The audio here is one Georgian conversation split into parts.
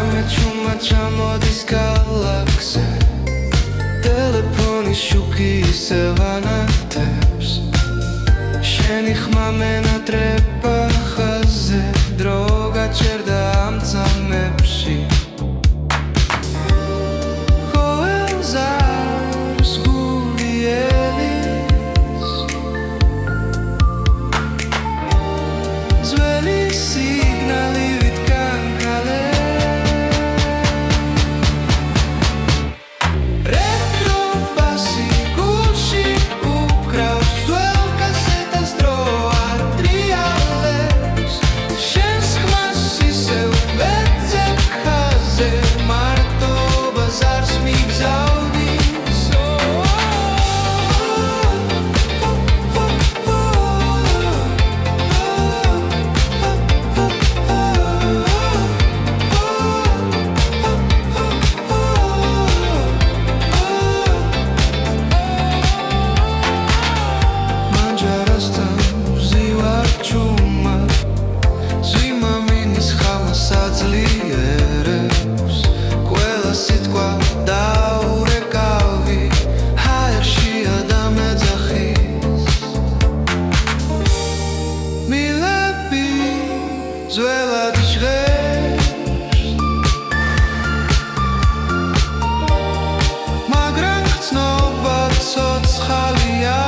Čuma čamotis galaxe Telefonis šuki sevanateps Šeni xma menatrepa xaze Droga čerda amca mepši Hoel zars guli elis Zveli signali vid kankale Zvela tishresh Magran chnovat sot schalia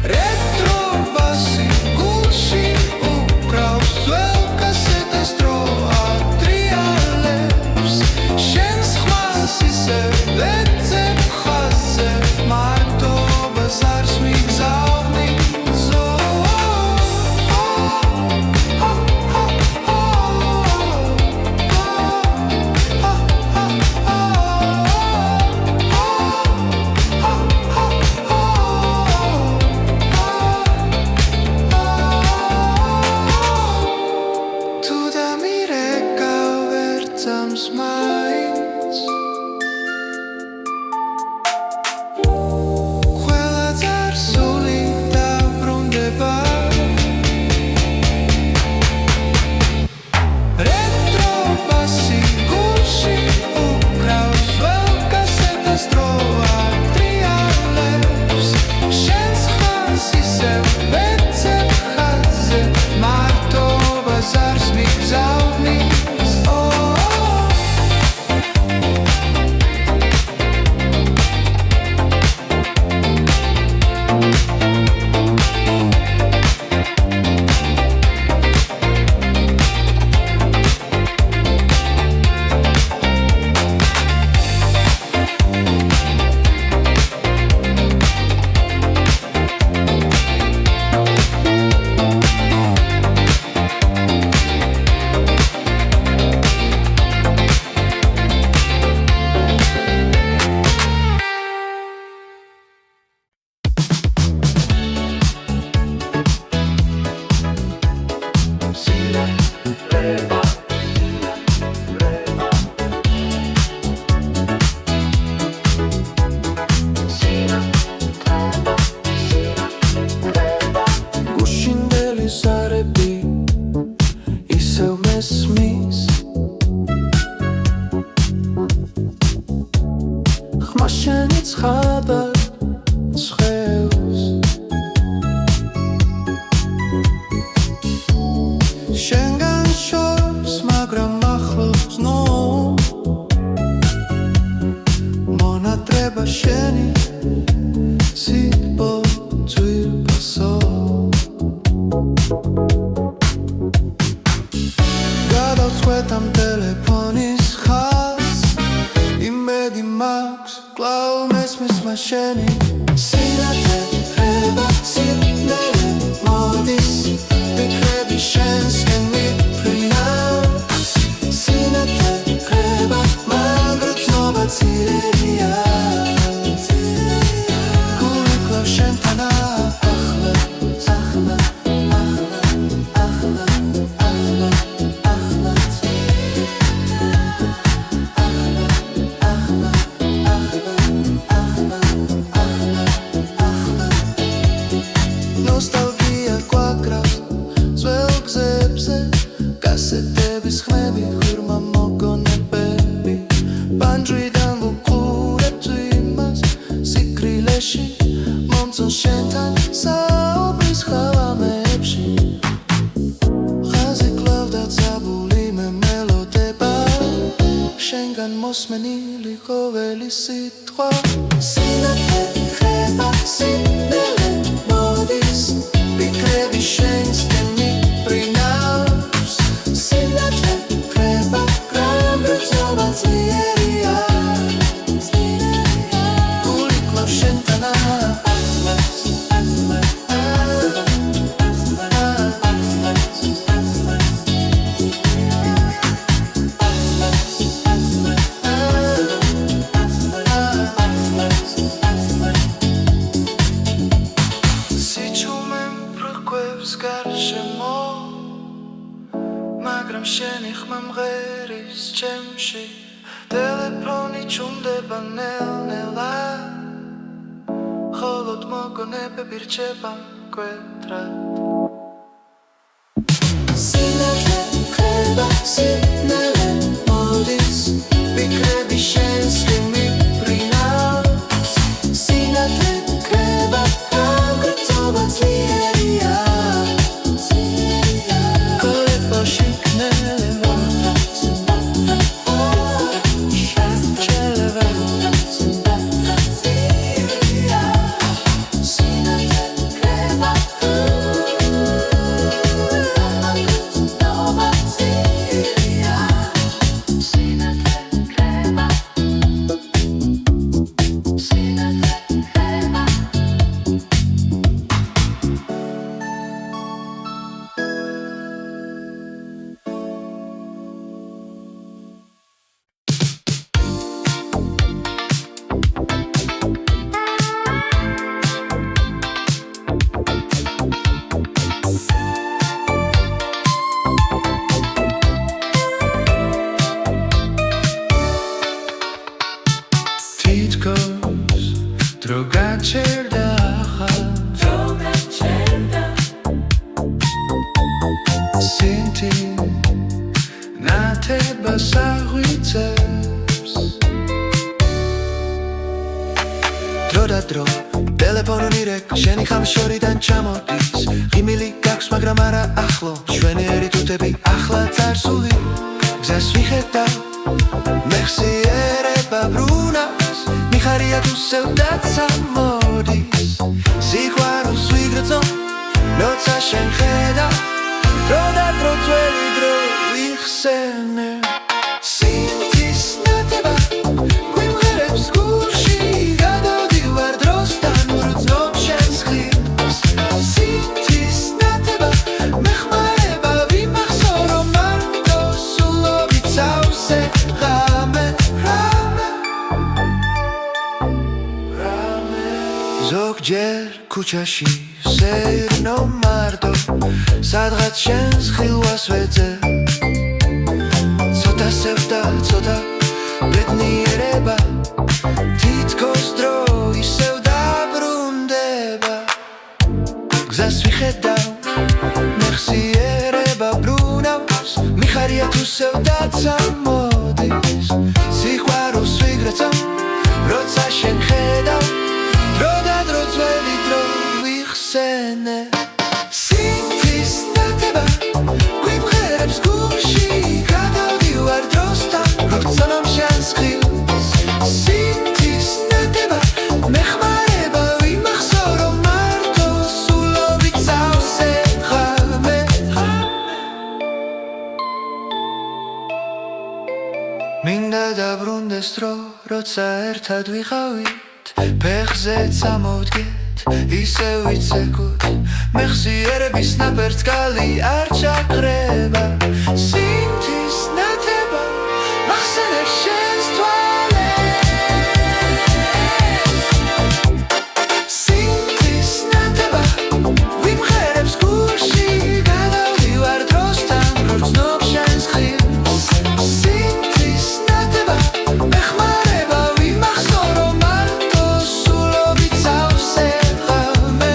Retro basi gulshi ukrav Zvел kaseta stroa trialeps Shen schmasi se vecep chaze Marto bazar smig zavni გასმენილი ყოველი სიტყვა სინათლე ხება სინდელე მოდის ფიქრები შენსკენ მიფრინავს სინათლე ხება გრაგრძობა ძლიერია გული კლავს შენთანა მაგრამ შენი ხმა მღერის ჩემში ტელეფონი ჩუმდება ნელ-ნელა ხოლოდ მოგონებები რჩება მკვეთრად სინათლე ხება სინდელე მოდის ფიქრები შენსკენ მიფრინავს სინათლე ხება გრაგრძობა ძლიერია დრო გაჩერდა სინთი ნათებას აღვიძებს დრო და დრო ტელეფონი რეკ შენი ხამის შორიდან ჩამოდის ღიმილი გაქვს მაგრამ არა ახლო ჩვენი ერი-თუთები ახლა წარსული გზას ვიხედავ მეხსიერება ბრუნავს მიხარია თუ სევდაცა მოდის სიყვარულს ვიგრძნო როცა შენ ხედავ დრო და დრო ძველი დრო ვიხსენე სინთის ნათება გვიმღერებს გულში გადავდივარ დროსთან ვგრძნობ შენს ხილს სინთის ნათება მეხმარება ვიმახსოვრო მარტო სულობით სავსე ღამე ზოგჯერ ქუჩაში სეირნო მარტო სადღაც შენს ხილვას ვეძებ ცოტა სევდა ცოტა ბედნიერება თითქოს დრო ისევ დაბრუნდება გზას ვიხედავ მეხსიერება ბრუნავს მიხარია თუ სევდაცა მოდის სიყვარულს ვიგრძნობ როცა შენ ხედავ დრო და დრო ძველი დრო ვიხსენე სინთის ნათება გვიმღერებს გულში გადავდივარ დროსთან ვგრძნობ შენს ხილს სინთის ნათება მეხმარება ვიმახსოვრო მარტო სულობით სავსე ღამე მინდა დაბრუნდეს დრო როცა ერთად ვიყავით ფეხზე წამოვდგეთ ისე ვიცეკოთ მეხსიერების ნაპერწკალი არ ჩაქრება სინთის ნათება მახსენებს შენს თვალებს სინთის ნათება ვიმღერებს გულში გადავდივარ დროსთან ვგრძნობ შენს ხილს სინთის ნათება მეხმარება ვიმახსოვრო მარტო სულობით სავსე ღამე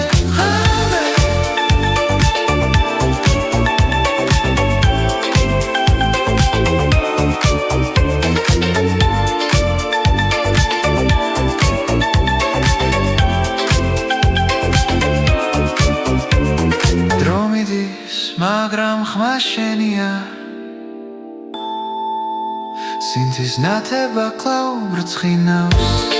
მაგრამ ხმა შენია სინთის ნათება კლავ ბრწყინავს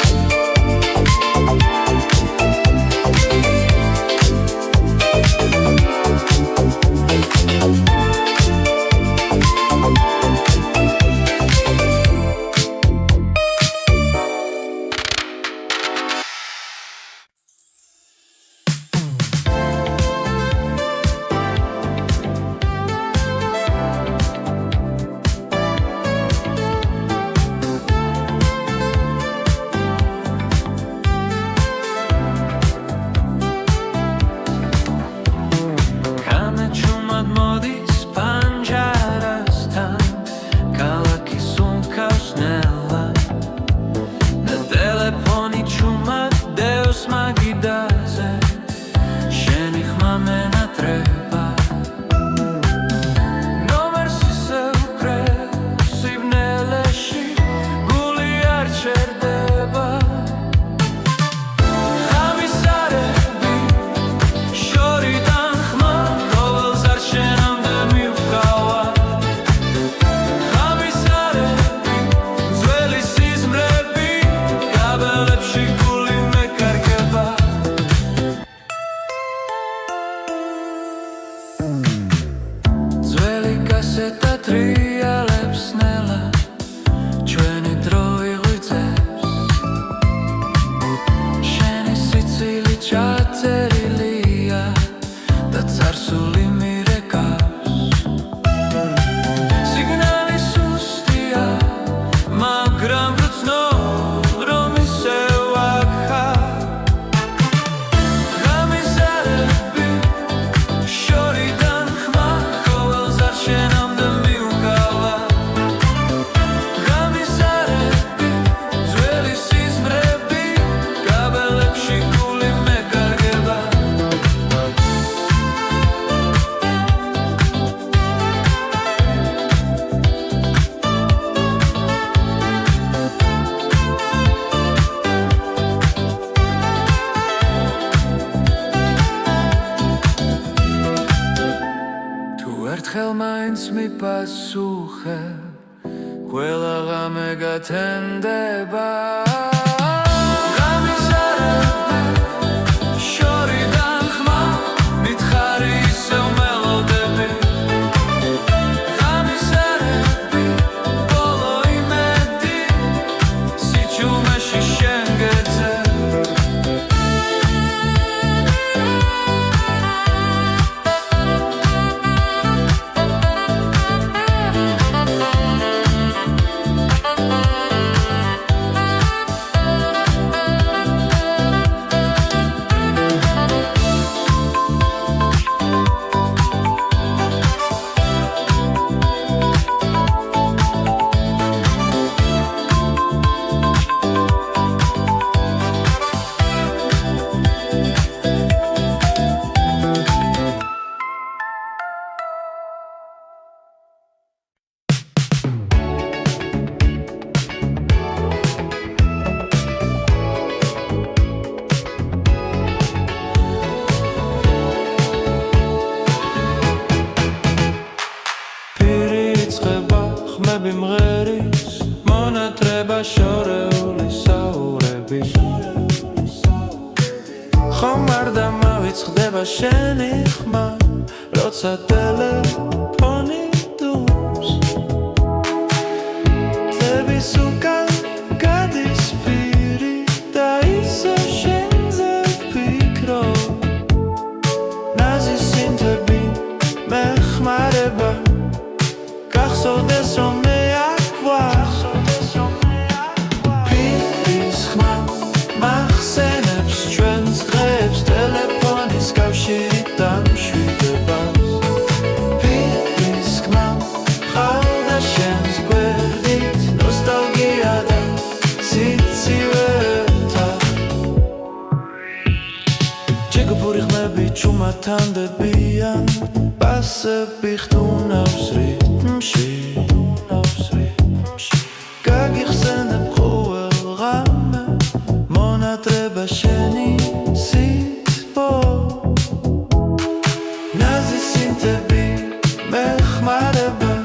Mech maar de bug,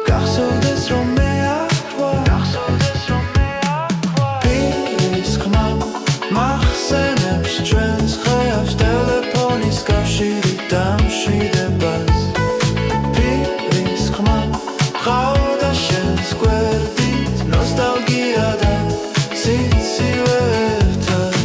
kach zo des Romeo. დამშვიდებას პირის ხმა ყავდა შენს გვერდით ნოსტალგია და სიცივე ერთად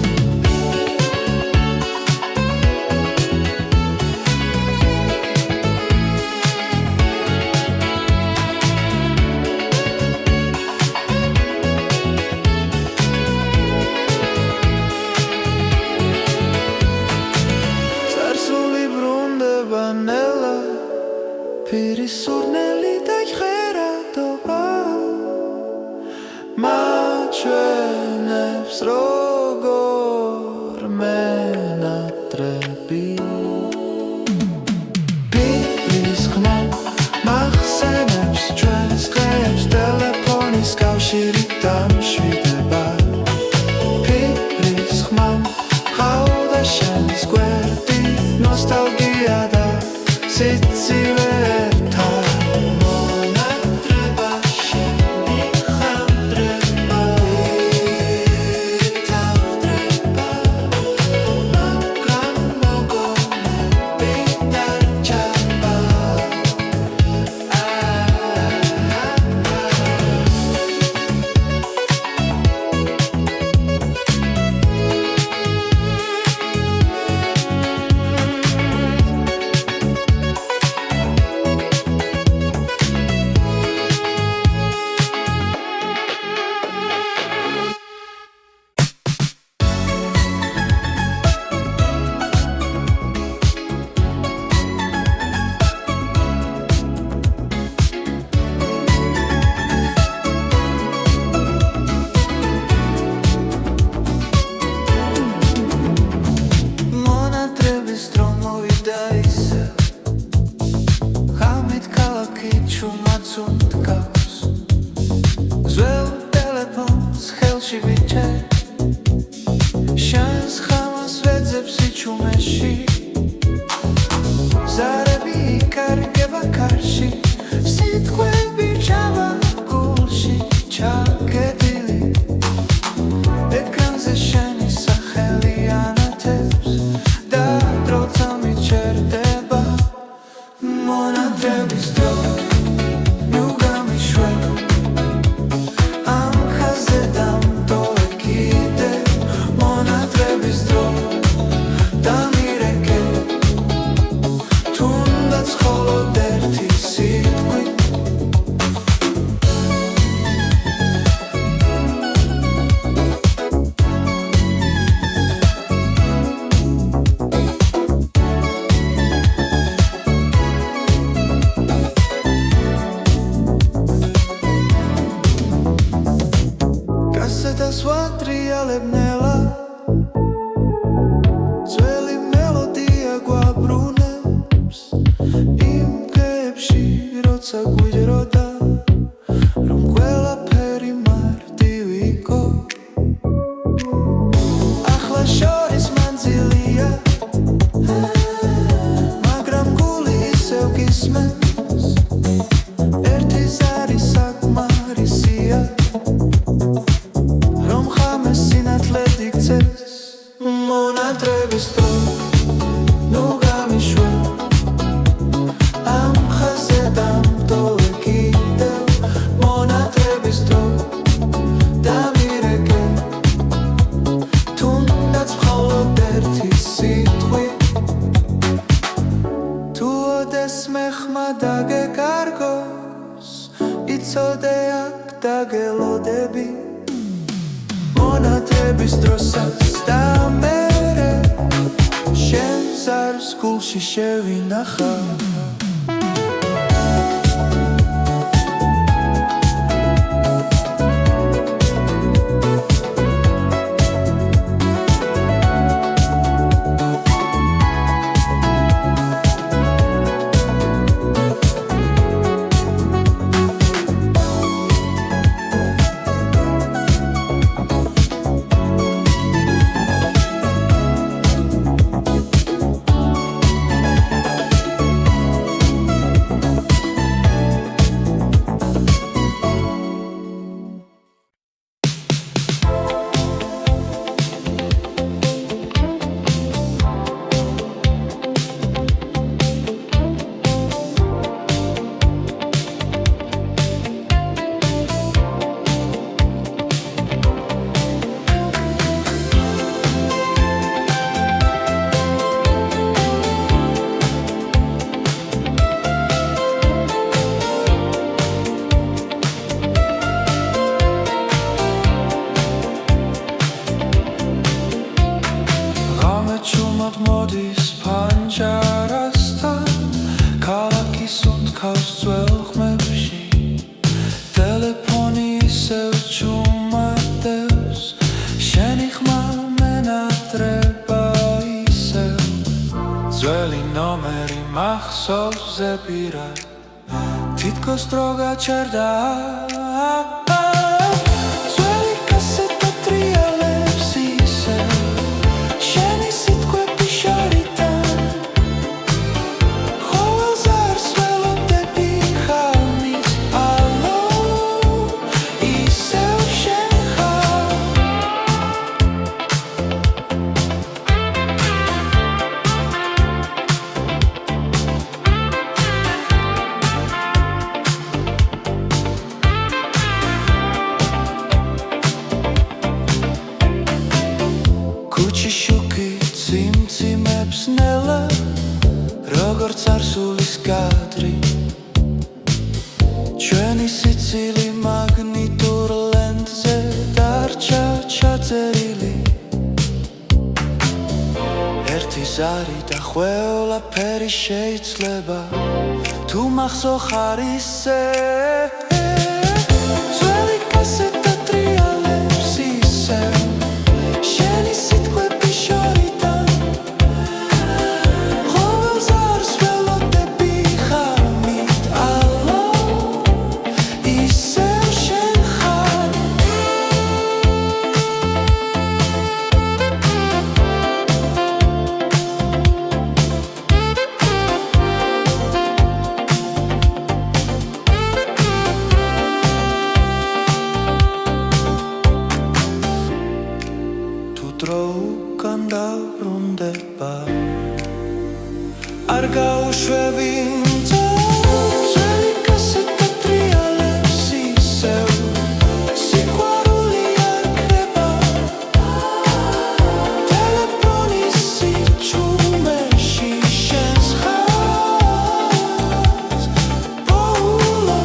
Piris surneli da cheratoba Mačvenebs rogor menatrebi Piris khma maxsenebs čvens qebs telefonis kavshirit damshvideba Piris khma qavda shens gwerdit nostalgia da sitzive ნომერი მახსოვს ზეპირა თითქოს დრო გაჩერდა ძველი კასეტა ტრიალებს ისევ შენი სიტყვები შორიდან ყოველს არს ველოდები ხალმის ალო ისევ შენ ხარ ქუჩი შუქი ციმციმებს ნელა როგორც არსულის კადრი ჩვენი სიცილი მაგნიტურ ლენტზე დარჩა ჩაწერილი ერთი ზარი და ყველაფერი შეიძლება თუ მახსოვ ხარ ისე ძველი კასეტა ტრიალებს ისევ შენი სიტყვები შორიდან ყოველს არს ველოდები ხალმით ალო ისევ შენ ხარ დრო უკან დაბრუნდება არ გაუშვები ძველი კასეტა ტრიალებს ისევ სიყვარული არ ქრება ტელეფონის სიჩუმეში შენს ხაზს ბოლო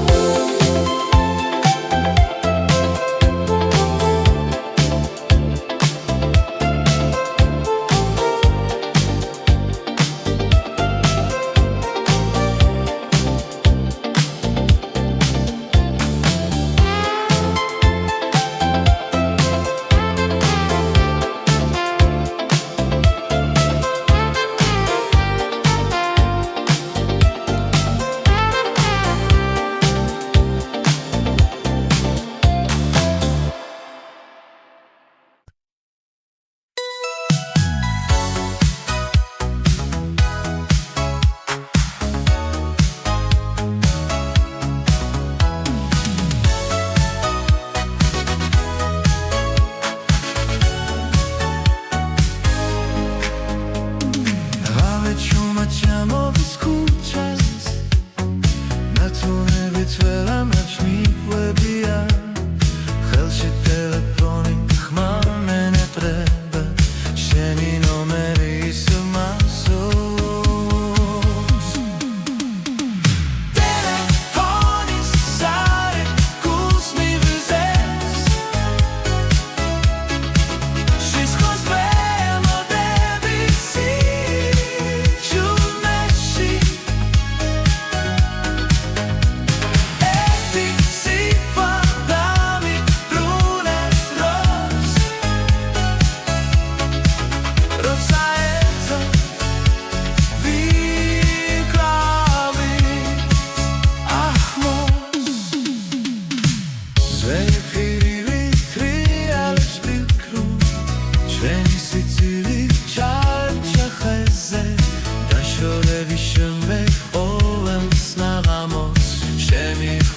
ჩამოვის ქუჩას ნათუნებით ველამებს მიყვებია ხელში ტელეფონი ხმა მენეტრება შენი ნომერი ისევ მახსოვს ტელეფონის ზარი გულს მივიზეს სისხლს ველოდები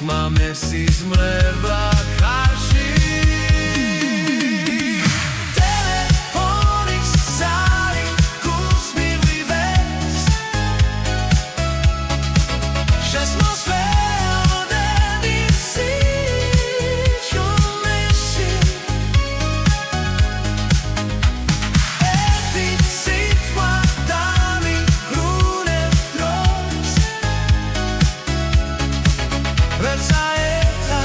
მამესის მრევა ხარში ტელეფონის ზარი გულს მივივეს შესმოს ველოდები სიჩუმეში ერთი სიტყვა დამიბრუნებს დროს Versaeta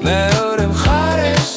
მეორე მხარეს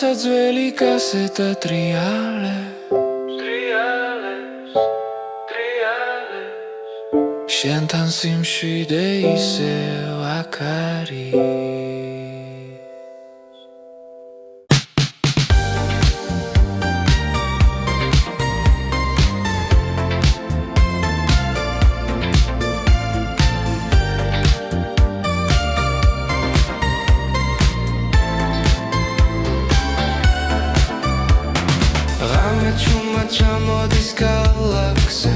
როცა ძველი კასეტა ტრიალებს შენთან სიმშვიდე ისევ აქ არის ჩამოდის გალაქსზე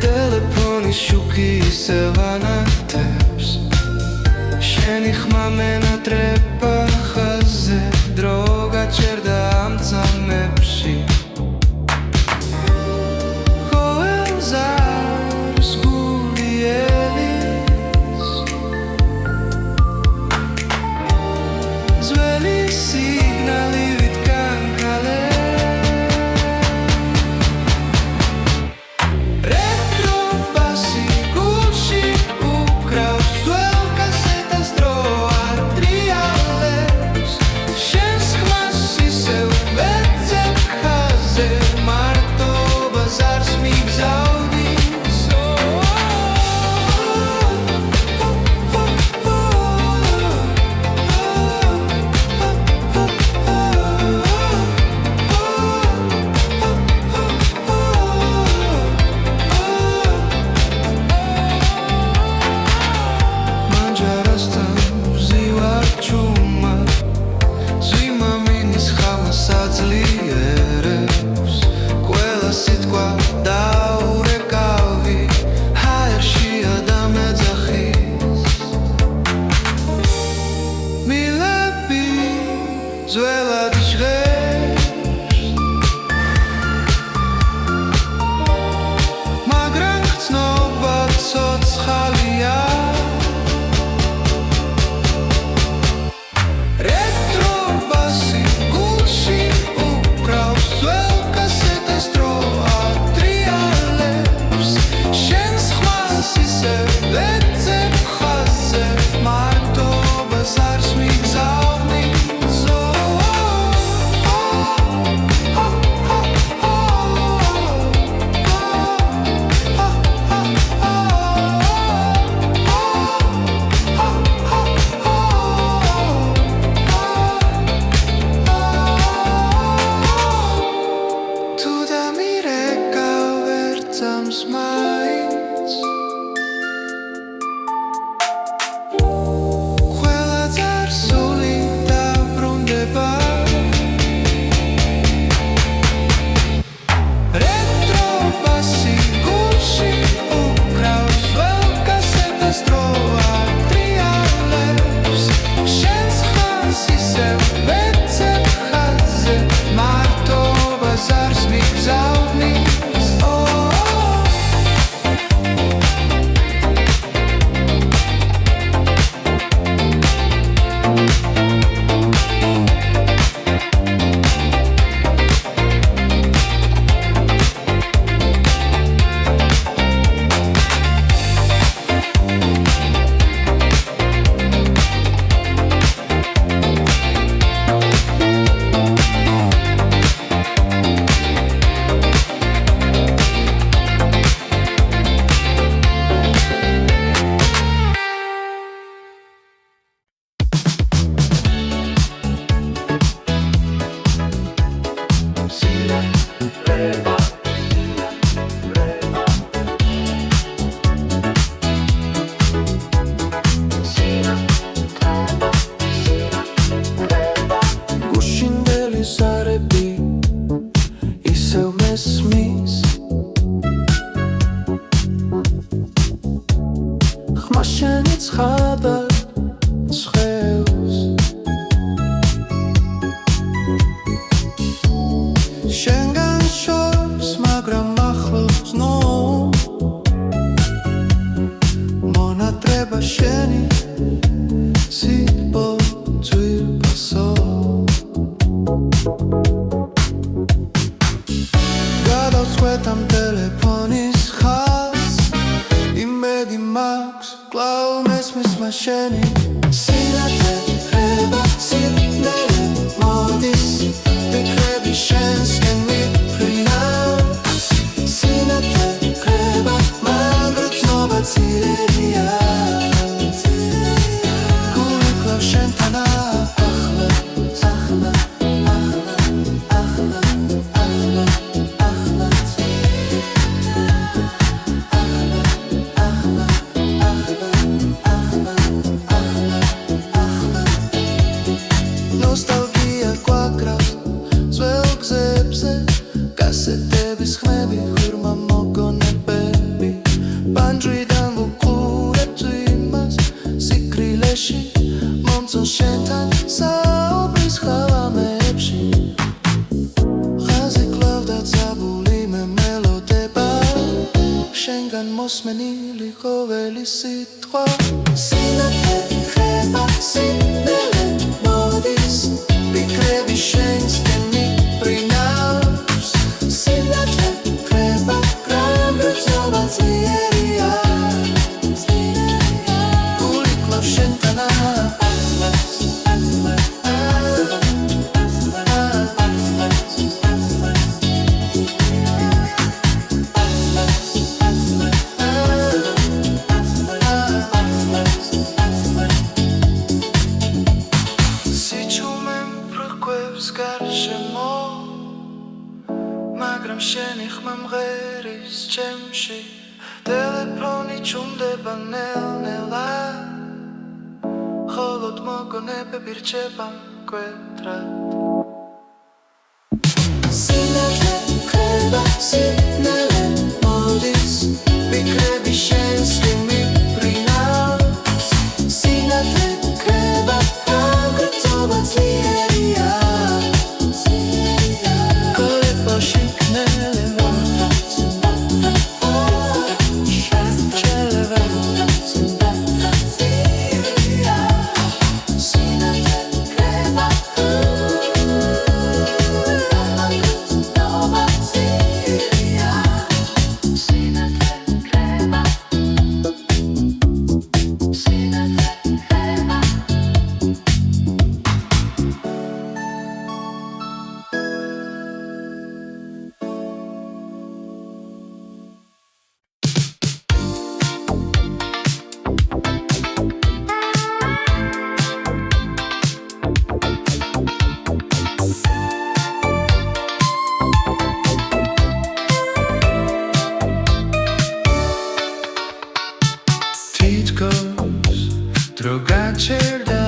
ტელეფონის შუქი ისევ ანათებს შენი ხმა მენატრება ხაზზე დრო გაჩერდა ამ წამებში ყოველს არის გული ელის ძველი სიგნალი ვიტკან კალე ძველად ჟღერს მაგრამ ხცნობა ცოცხალია რეტრო ბასი გულში უკრავს ძველ კასეტას დრო ატრიალებს შენს ხმას ისევ ვეძებ ხაზზე მარტობას არს მიგზავნი Minds. Ყველა ძარსული დაბრუნდება რეტრო ბასი გულში უკრავს ძველ კასეტას დრო ატრიალებს შენს ხმას ისევ ვეძებ ხაზზე მარტობას არს მიგზავნი შენი ცხადა ცხევს შენგან შორს მაგრამ ახლოს ნო მონატრება შენი სიტყვა ძვირფასო გადავწყვეტ ამ ტელეფონის ხაზს იმედი მაქვს კлау მესმის მაშენი სინათლე ხება სიკვდილი მოდი გაცნილი ყოველი სიტყვა სინათლე ხება სინდელე მოდის ფიქრები შენსკენ მიფრინავს სინათლე ხება გრამგრცობა ძლიერია გული კლავს შენთანა მაგრამ შენი ხმა მღერის ჩემში ტელეფონი ჩუმდება ნელ-ნელა ხოლოდ მოგონებები რჩება მკვეთრად სინათლე ხება სინდელე მოდის ფიქრები შენსკენ მიფრინავს სინათლე ხება გრამგრცობა ძლიერია დრო გაჩერდა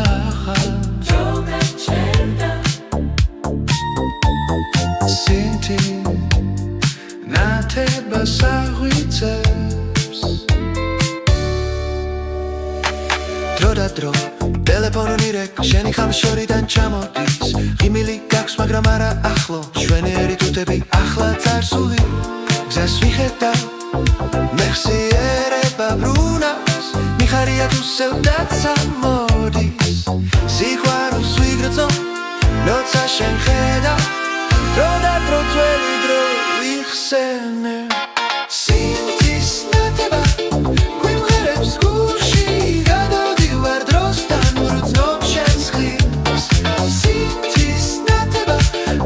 სინთი ნათებას აღვიძებს დრო და დრო ტელეფონი რეკ შენი ხამშორიდან ჩამოდის ღიმილი გაქვს მაგრამ არა ახლო ჩვენი ერი-თუთები ახლა წარსული გზას ვიხედავ მეხსიერება ბრუნავს მიხარია თუ სევდაცა მოდის სიყვარულს ვიგრძნო როცა შენ ხედავ დრო და დრო ძველი დრო ვიხსენე სინთის ნათება გვიმღერებს გულში გადავდივარ დროსთან ვგრძნობ შენს ხილს სინთის ნათება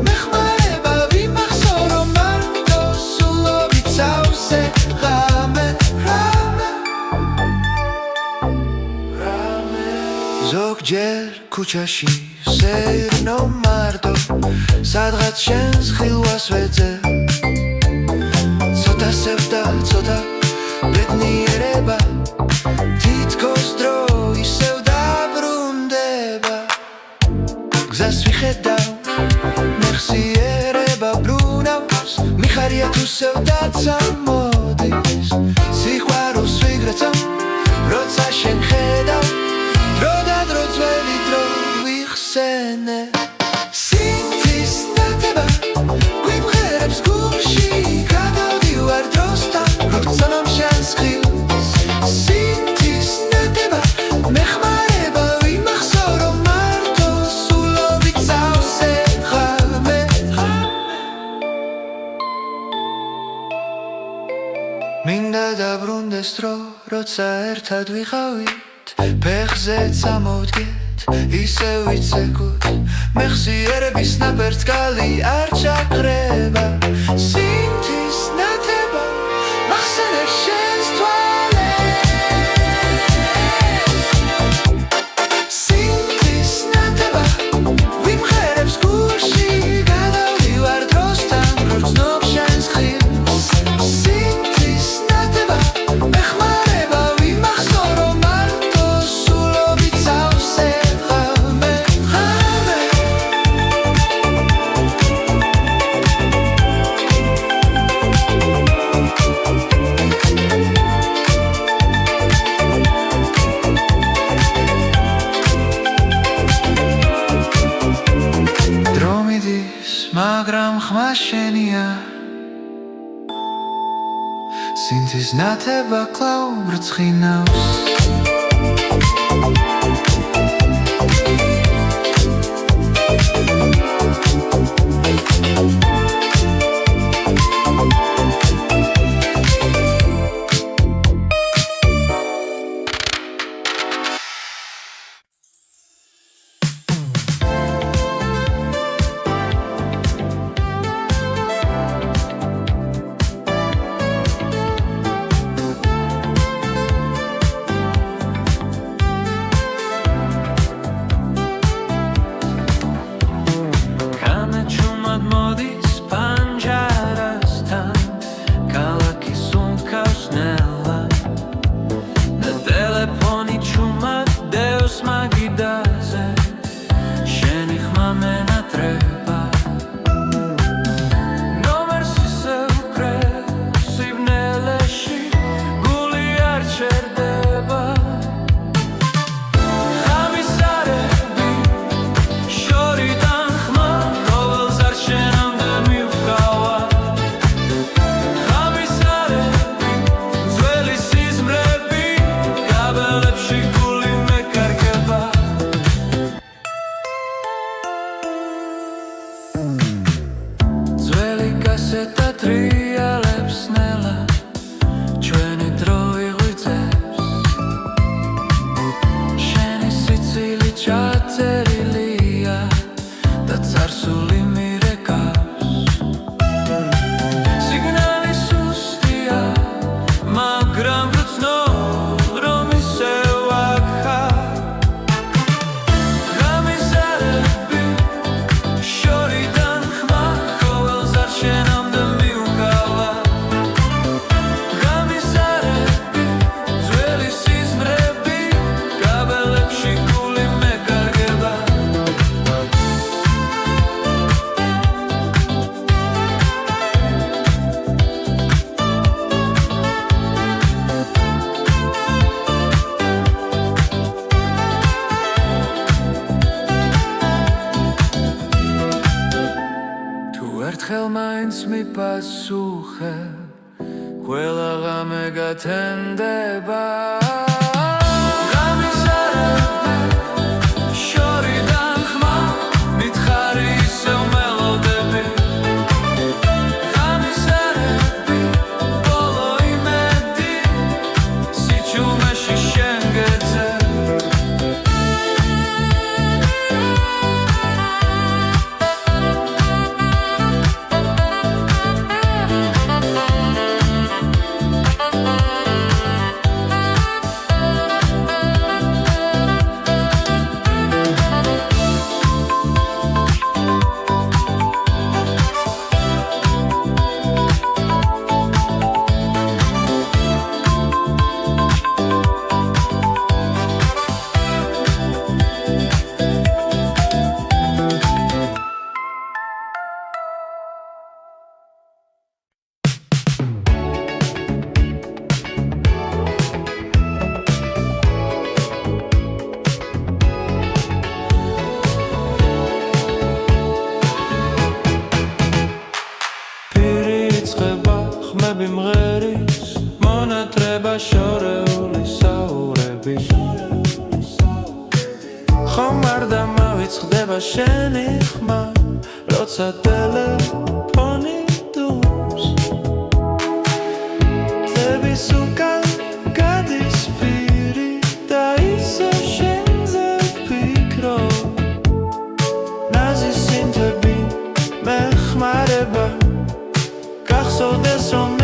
მეხმარება ვიმახსოვრო მარტო სულობით სავსე ღამე ზოგჯერ ქუჩაში სეირნო მარტო სადღაც შენს ხილვას ვეძებ ცოტა სევდა ცოტა ბედნიერება თითქოს დრო ისევ დაბრუნდება გზას ვიხედავ მეხსიერება ბრუნავს მიხარია თუ სევდაცა მოდის სიყვარულს ვიგრძნობ როცა შენ ხედავ დრო და დრო ძველი დრო ვიხსენე სინთის ნათება გვიმღერებს გულში გადავდივარ დროსთან ვგრძნობ შენს ხილს სინთის ნათება მეხმარება ვიმახსოვრო მარტო სულობით სავსე ღამე მინდა დაბრუნდეს დრო როცა ერთად ვიყავით ფეხზე წამოვდგეთ ისე ვიცეკოთ მეხსიერების ნაპერწკალი არ ჩაქრება სინთის ნათება მახსენებს შენს თვალებს სინთის ნათება ვიმღერებს გულში გადავდივარ დროსთან ვგრძნობ შენს ხილს სინთის ნათება მეხმარება ვიმახსოვრო მარტო სულობით სავსე ღამე ღამე სიზნათება კлау ბრწყინავს ერთხელ მაინც მიპასუხე ყველა ღამე გათენდება მღერის მონატრება შორეული საურები ხომ არ დამავიწყდება შენი ხმა როცა ტელეფონი დუმს წების უკან გადის პირი და ისე შენზე ვფიქრობ ნაზი სინთები მეხმარება გახსოვდეს რომ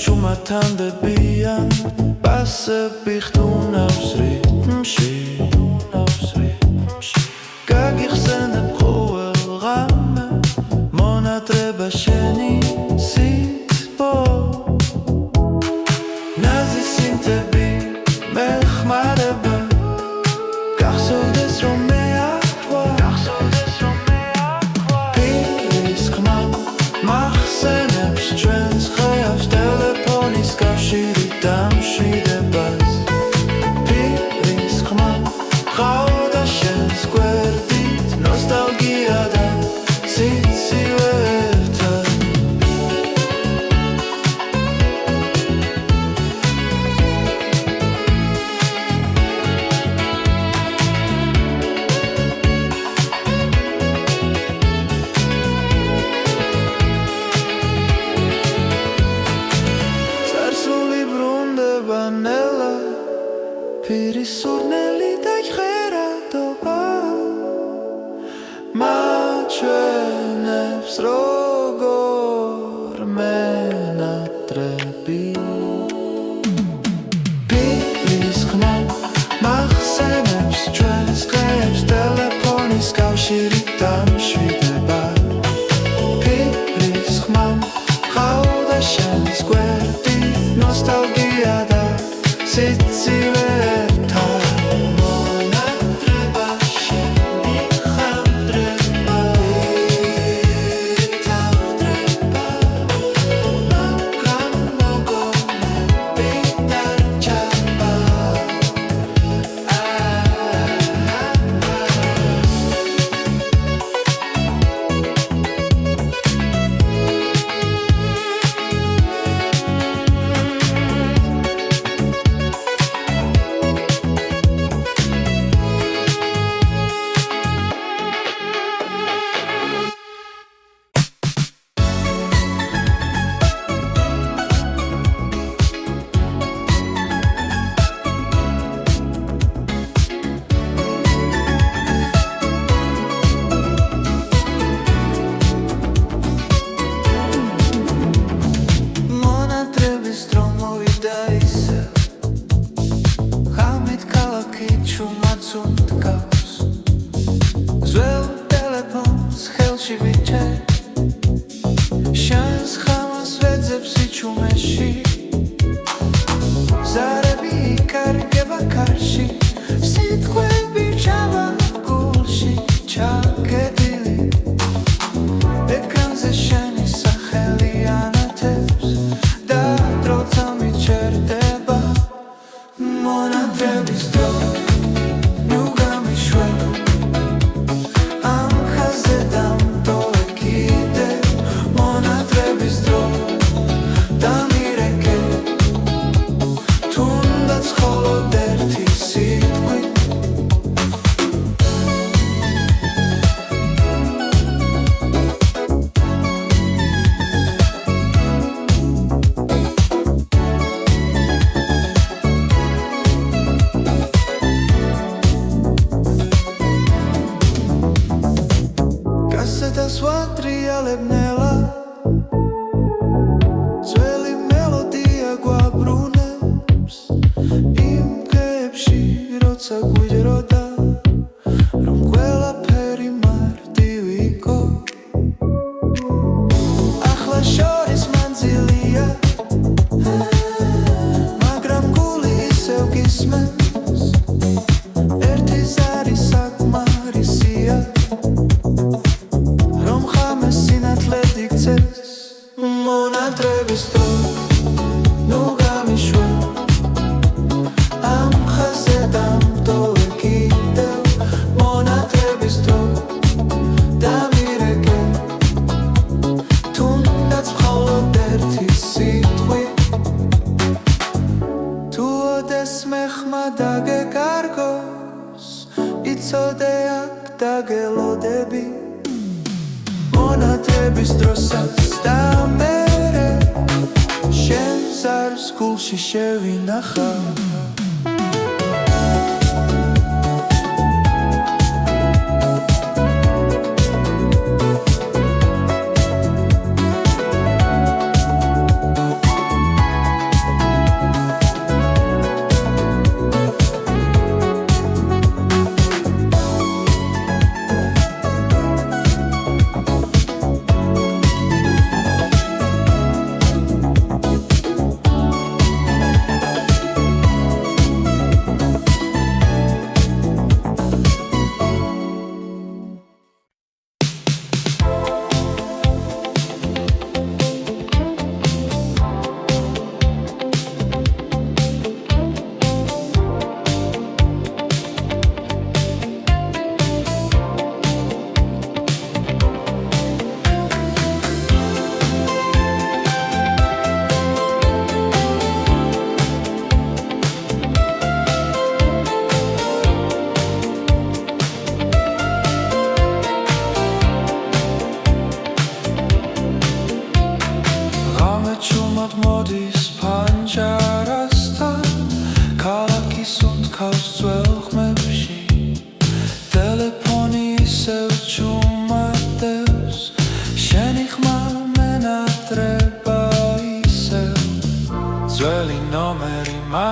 ჩუმათანდებიან პასები ხტუნავს რიტმში გაგიხსენებ ყოველ ღამე მონატრება შენი სიტყვა ნაზი სინთები მეხმარება გახსოვდეს რომ მე აქვთ ჩვენებს როგორ მენატრები პირის ხმა მახსენებს ჩვენს დღეებს ტელეფონის კავშირი დამშვიდება პირის ხმა ყავდა შენს გვერდი ნოსტალგია და სიცივე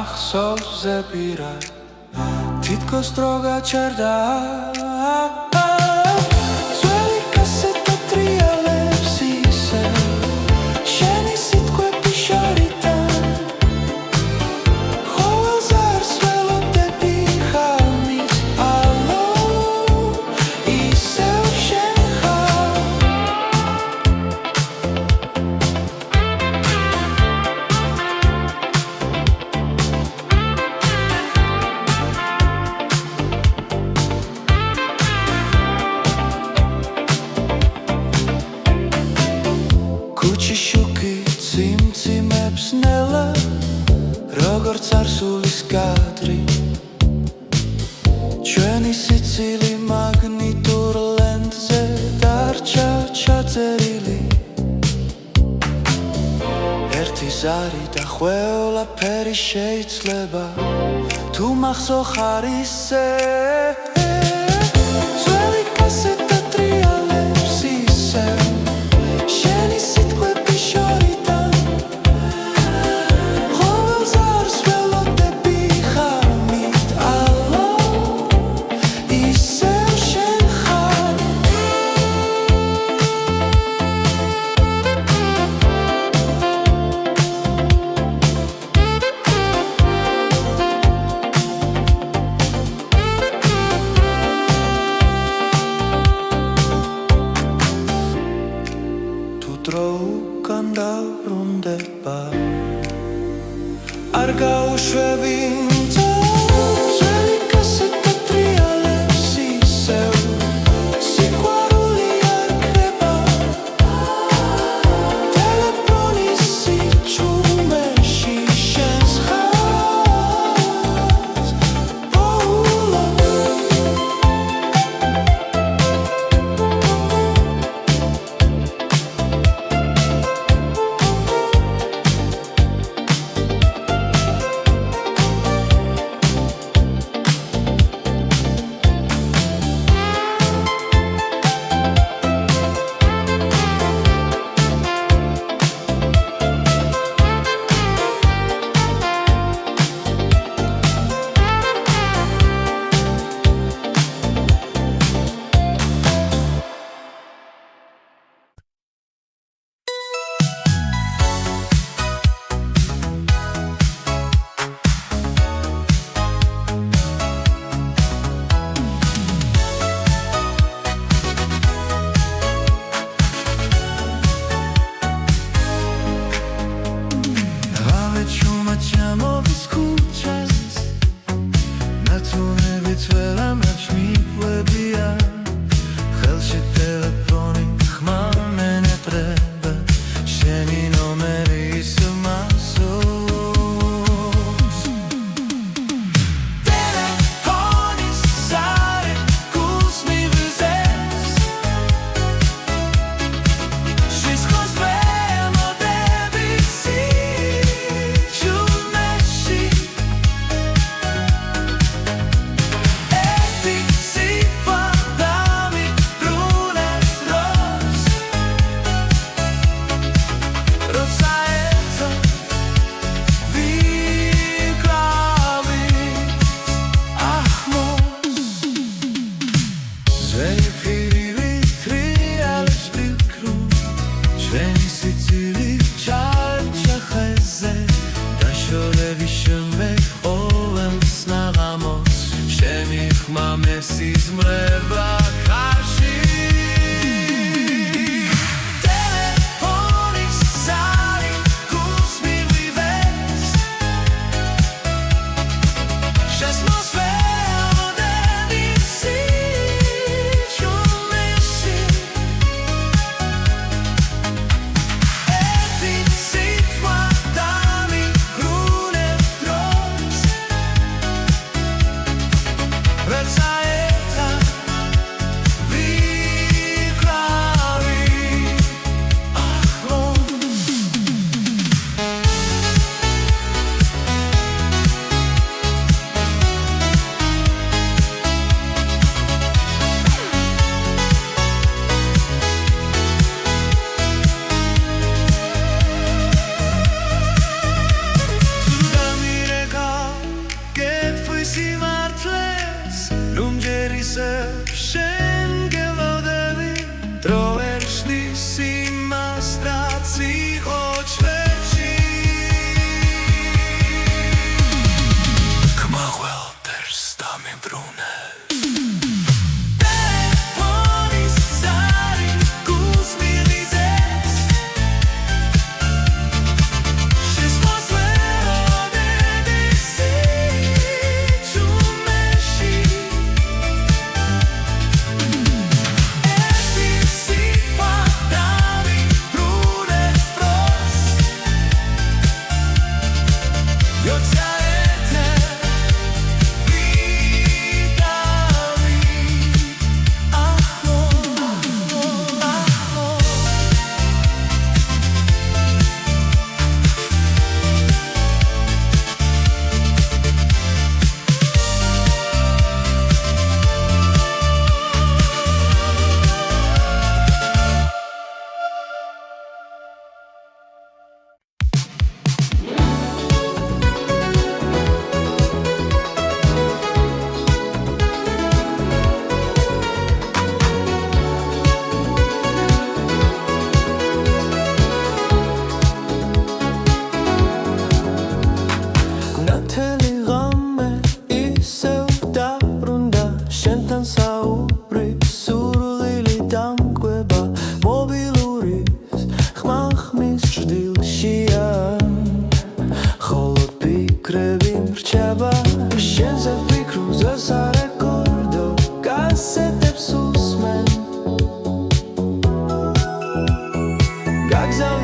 მახსოვზე პირა თითქოს დრო გაჩერდა ძველი კასეტა ტრიალებს ისე შენი სიტყვები შორიდან ყოველს არს ველოდები ხალმის ალო ისევ შენ ხარ Kuchi shuki cimcimebs nela Როგორც არსულის კადრი ჩვენი სიცილი მაგნიტურ ლენტზე დარჩა ჩაწერილი ერთი ზარი და ყველაფერი შეიძლება თუ მახსოვ ხარ ისე ძველი კასეტა ტრიალებს ისე შენი სიტყვები შორიდან ყოველს არს ველოდები ხალმით ალო ისევ შენ ხარ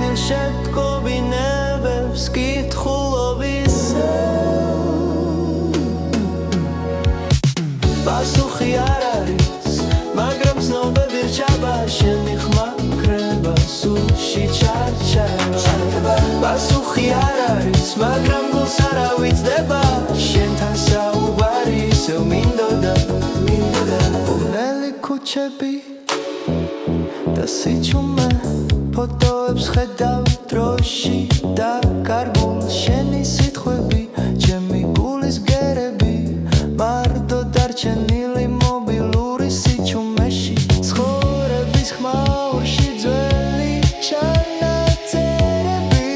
ყოფილ შეტყობინებებს კითხულობისე პასუხი არ არის, მაგრამ ცნობები რჩება შენი ხმა კრება სულში ჩარჩება პასუხი არ არის, მაგრამ გულს არ ავიწყდება შენთან საუბარი ისევ მინდოდა ბუნელი ქუჩები და სიჩუმე ფოტოებს ხედავ დროში და კარგულ შენი სიტყვები ჩემი გულის გერები მარტო დარჩენილი მობილური სიჩუმეში ცხოვრების ხმაურში ძველი ჩანაწერები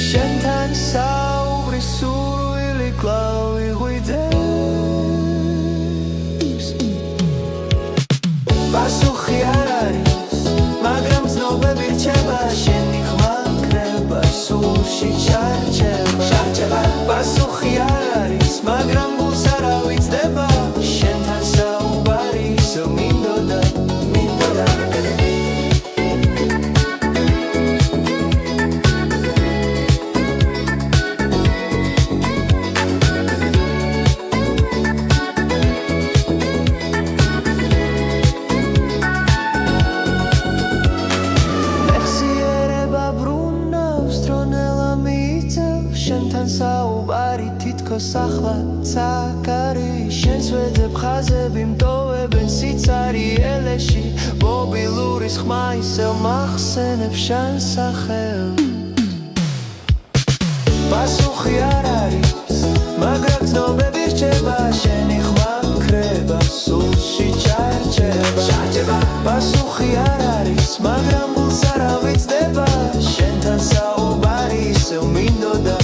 შენთან საუბრის სურვილი კვლავ იღვიძებს პასუხი არ არის, მაგრამ ცნობები რჩება შენი ხმა კრება სულში ჩარჩება პასუხი არ არის, მაგრამ გულს არ ავიწყდება შენთან საუბარი ისევ მინდოდა შენთან საუბარი თითქოს ახლა ცაკარი შენს ვეძებ ხაზები მტოვებენ სიცარიელეში მობილურის ხმა ისევ მახსენებს შენ სახელს პასუხი არ არის, მაგრამ ცნობები რჩება შენი ხმა კრება სულში ჩარჩება პასუხი არ არის, მაგრამ გულს არ ავიწყდება შენთან საუბარი ისევ მინდოდა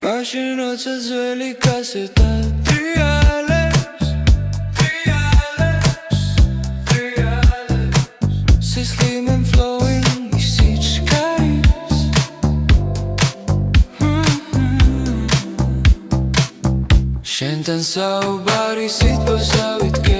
მაშინ როცა ძველი კასეტა ტრიალებს სისხლიმენ flowing ის სიჩქარის შენთან საუბარი სიტყვას ავიდგა